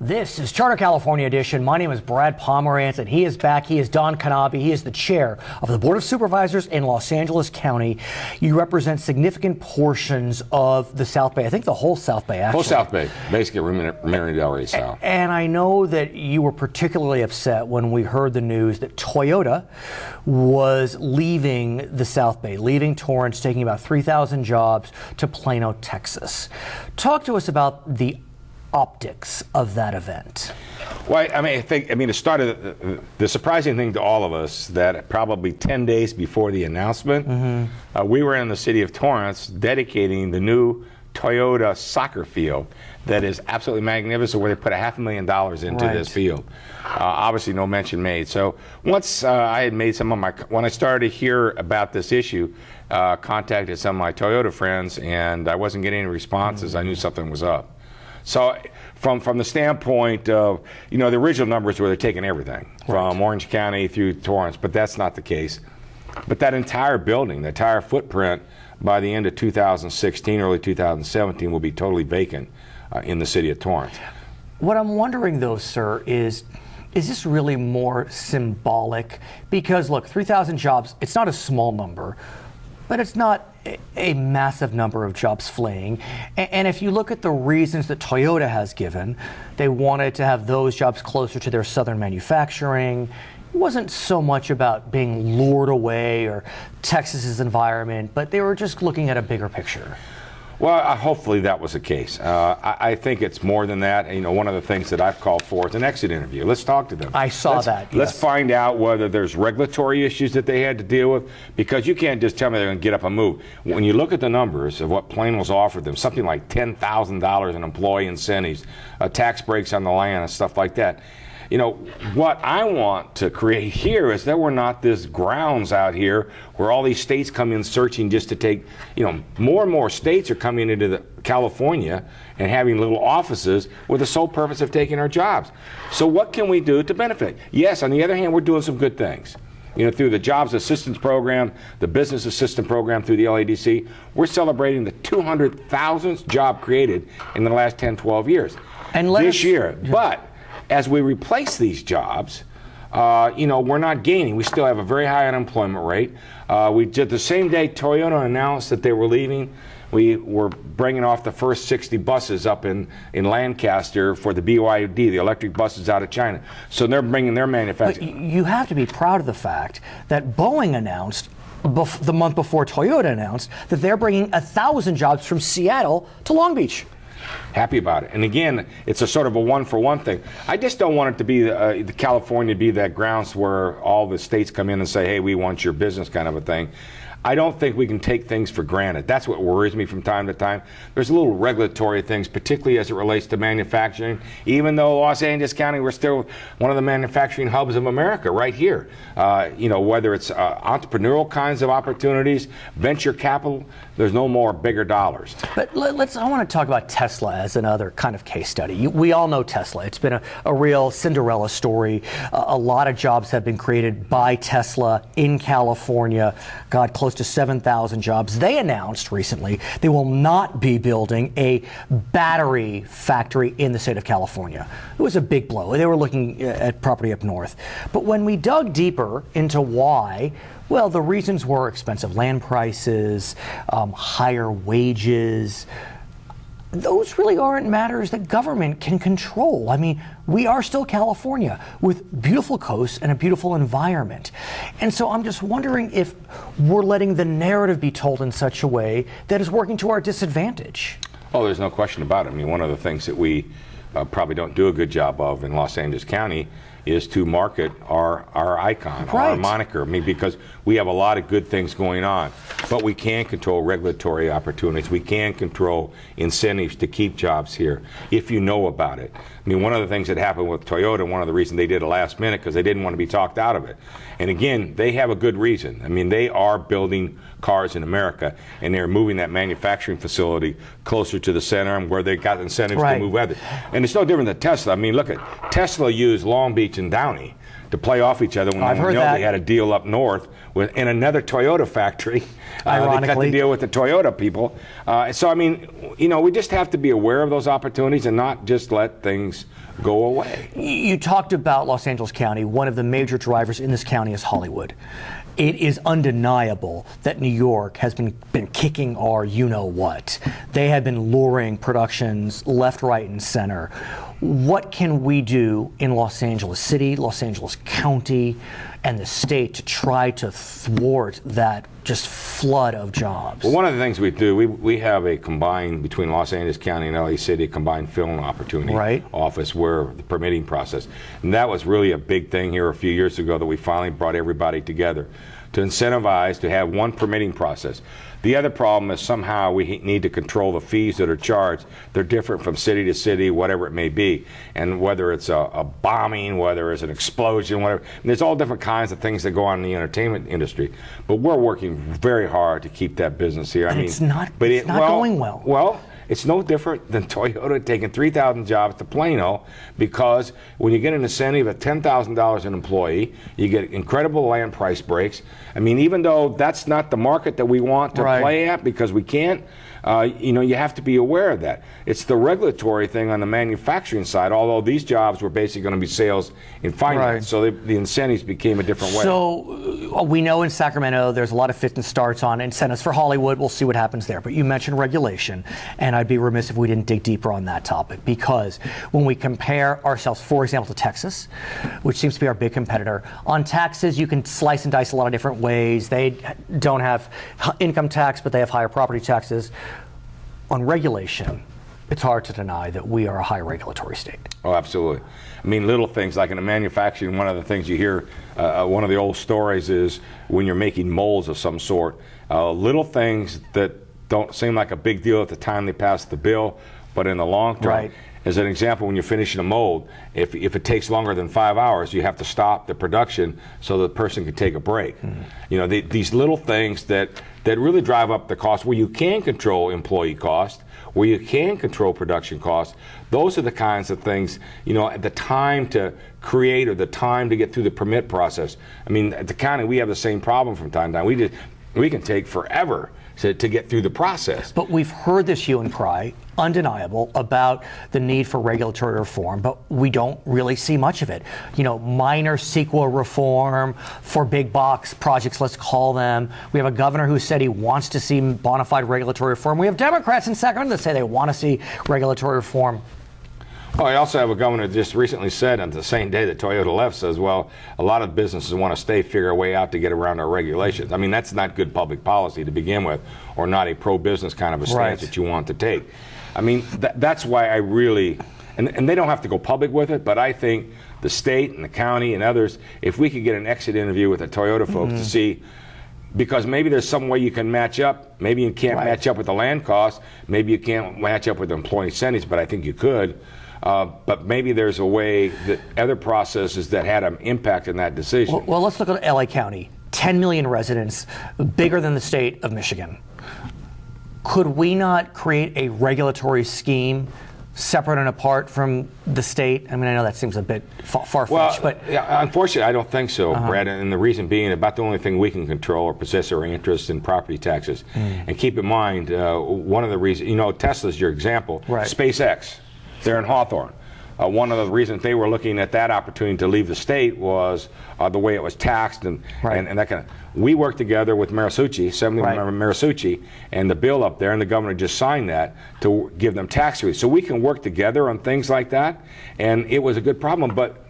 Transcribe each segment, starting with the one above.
This is Charter California Edition. My name is Brad Pomerance, and he is back. He is Don Knabe. He is the chair of the Board of Supervisors in Los Angeles County. You represent significant portions of the South Bay. I think the whole South Bay, actually. Whole South Bay, basically Marina Del Rey South. And I know that you were particularly upset when we heard the news that Toyota was leaving the South Bay, leaving Torrance, taking about 3,000 jobs to Plano, Texas. Talk to us about the optics of that event. Well, it started, the surprising thing to all of us, that probably 10 days before the announcement, we were in the city of Torrance dedicating the new Toyota soccer field that is absolutely magnificent, where they put $500,000 into this field. Obviously no mention made. So once I had made when I started to hear about this issue, contacted some of my Toyota friends, and I wasn't getting any responses. I knew something was up. So from the standpoint of, the original numbers were they're taking everything from Orange County through Torrance, but that's not the case. But that entire building, the entire footprint, by the end of 2016, early 2017, will be totally vacant in the city of Torrance. What I'm wondering, though, sir, is this really more symbolic? Because, look, 3,000 jobs, it's not a small number, but it's not a massive number of jobs fleeing. And if you look at the reasons that Toyota has given, they wanted to have those jobs closer to their southern manufacturing. It wasn't so much about being lured away or Texas's environment, but they were just looking at a bigger picture. Well, hopefully that was the case. I think it's more than that. One of the things that I've called for is an exit interview. Let's talk to them. I saw that. Yes. Let's find out whether there's regulatory issues that they had to deal with, because you can't just tell me they're going to get up and move. When you look at the numbers of what Plano's offered them, something like $10,000 in employee incentives, tax breaks on the land and stuff like that. What I want to create here is that we're not this grounds out here where all these states come in searching just to take, more and more states are coming into California and having little offices with the sole purpose of taking our jobs. So what can we do to benefit? Yes, on the other hand, we're doing some good things. Through the Jobs Assistance Program, the Business Assistance Program through the LADC, we're celebrating the 200,000th job created in the last 10, 12 years. And this year. But as we replace these jobs, we're not gaining. We still have a very high unemployment rate. We did the same day Toyota announced that they were leaving, we were bringing off the first 60 buses up in Lancaster for the BYD, the electric buses out of China. So they're bringing their manufacturing. But you have to be proud of the fact that Boeing announced the month before Toyota announced that they're bringing 1,000 jobs from Seattle to Long Beach. Happy about it. And again, it's a sort of a one-for-one thing. I just don't want it to be the California to be that grounds where all the states come in and say, hey, we want your business kind of a thing. I don't think we can take things for granted. That's what worries me from time to time. There's little regulatory things, particularly as it relates to manufacturing. Even though Los Angeles County, we're still one of the manufacturing hubs of America right here. Whether it's entrepreneurial kinds of opportunities, venture capital, there's no more bigger dollars. But I want to talk about Tesla as another kind of case study. We all know Tesla. It's been a real Cinderella story. A lot of jobs have been created by Tesla in California. God, close to 7,000 jobs. They announced recently they will not be building a battery factory in the state of California. It was a big blow. They were looking at property up north. But when we dug deeper into why, well, the reasons were expensive land prices, higher wages. Those really aren't matters that government can control. I mean, we are still California with beautiful coasts and a beautiful environment. And so I'm just wondering if we're letting the narrative be told in such a way that is working to our disadvantage. Oh, there's no question about it. I mean, one of the things that we probably don't do a good job of in Los Angeles County is to market our icon, our moniker. I mean, because we have a lot of good things going on, but we can control regulatory opportunities. We can control incentives to keep jobs here if you know about it. I mean, one of the things that happened with Toyota, one of the reasons they did it last minute, because they didn't want to be talked out of it. And again, they have a good reason. I mean, they are building cars in America, and they're moving that manufacturing facility closer to the center and where they got incentives to move with it. And it's no different than Tesla. I mean, look at Tesla used Long Beach and Downey to play off each other when I've heard that. they had a deal up north in another Toyota factory. They cut the deal with the Toyota people. So, I mean, we just have to be aware of those opportunities and not just let things go away. You talked about Los Angeles County. One of the major drivers in this county is Hollywood. It is undeniable that New York has been kicking our you-know-what. They have been luring productions left, right, and center. What can we do in Los Angeles City, Los Angeles County, and the state to try to thwart that just flood of jobs? Well, one of the things we do, we have a combined, between Los Angeles County and LA City, combined film opportunity office where the permitting process. And that was really a big thing here a few years ago that we finally brought everybody together to incentivize to have one permitting process. The other problem is somehow we need to control the fees that are charged. They're different from city to city, whatever it may be. And whether it's a bombing, whether it's an explosion, whatever. And there's all different kinds of things that go on in the entertainment industry. But we're working very hard to keep that business here. It's not going well. Well, it's no different than Toyota taking 3,000 jobs to Plano, because when you get an incentive of $10,000 an employee, you get incredible land price breaks. I mean, even though that's not the market that we want to play at, because we can't, you have to be aware of that. It's the regulatory thing on the manufacturing side, although these jobs were basically going to be sales in finance, so the incentives became a different way. So we know in Sacramento there's a lot of fits and starts on incentives for Hollywood. We'll see what happens there. But you mentioned regulation, and I'd be remiss if we didn't dig deeper on that topic, because when we compare ourselves, for example, to Texas, which seems to be our big competitor, on taxes you can slice and dice a lot of different ways. They don't have income tax, but they have higher property taxes. On regulation, it's hard to deny that we are a high regulatory state. Oh, absolutely. I mean, little things like in the manufacturing, one of the things you hear, one of the old stories is when you're making molds of some sort, little things that don't seem like a big deal at the time they pass the bill, but in the long term, as an example, when you're finishing a mold, if it takes longer than 5 hours, you have to stop the production so the person can take a break. These little things that really drive up the cost, where you can control employee cost, where you can control production costs. Those are the kinds of things, at the time to create or the time to get through the permit process. I mean, at the county, we have the same problem from time to time. We can take forever to get through the process. But we've heard this hue and cry, undeniable, about the need for regulatory reform, but we don't really see much of it. Minor CEQA reform for big box projects, let's call them. We have a governor who said he wants to see bona fide regulatory reform. We have Democrats in Sacramento that say they want to see regulatory reform. Well, I also have a governor that just recently said on the same day that Toyota left, says, well, a lot of businesses want to figure a way out to get around our regulations. I mean, that's not good public policy to begin with, or not a pro-business kind of a stance that you want to take. I mean, that's why I really, and they don't have to go public with it, but I think the state and the county and others, if we could get an exit interview with the Toyota folks to see, because maybe there's some way you can match up. Maybe you can't match up with the land costs. Maybe you can't match up with the employee incentives, but I think you could. But maybe there's a way that other processes that had an impact in that decision. Well, let's look at LA County. 10 million residents, bigger than the state of Michigan. Could we not create a regulatory scheme separate and apart from the state? I mean, I know that seems a bit far-fetched, but... Yeah, unfortunately, I don't think so, Brad, and the reason being about the only thing we can control or possess our interest in property taxes. And keep in mind, one of the reasons, Tesla's your example, SpaceX. They're in Hawthorne. One of the reasons they were looking at that opportunity to leave the state was the way it was taxed and that kind of. We worked together with Marisucci, Assemblyman Marisucci, and the bill up there, and the governor just signed that to give them tax relief. So we can work together on things like that, and it was a good problem. But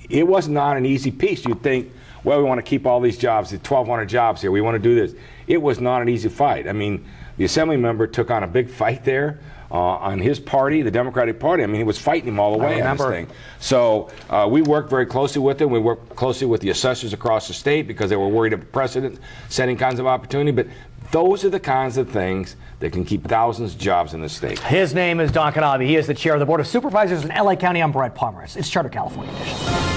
it was not an easy piece. You'd think, well, we want to keep all these jobs, the 1,200 jobs here. We want to do this. It was not an easy fight. I mean, the assembly member took on a big fight there. On his party, the Democratic Party. I mean, he was fighting him all the way on this thing. So we worked very closely with him. We worked closely with the assessors across the state because they were worried of precedent-setting kinds of opportunity. But those are the kinds of things that can keep thousands of jobs in the state. His name is Don Knabe. He is the chair of the Board of Supervisors in LA County. I'm Brad Pomerance. It's Charter California Edition.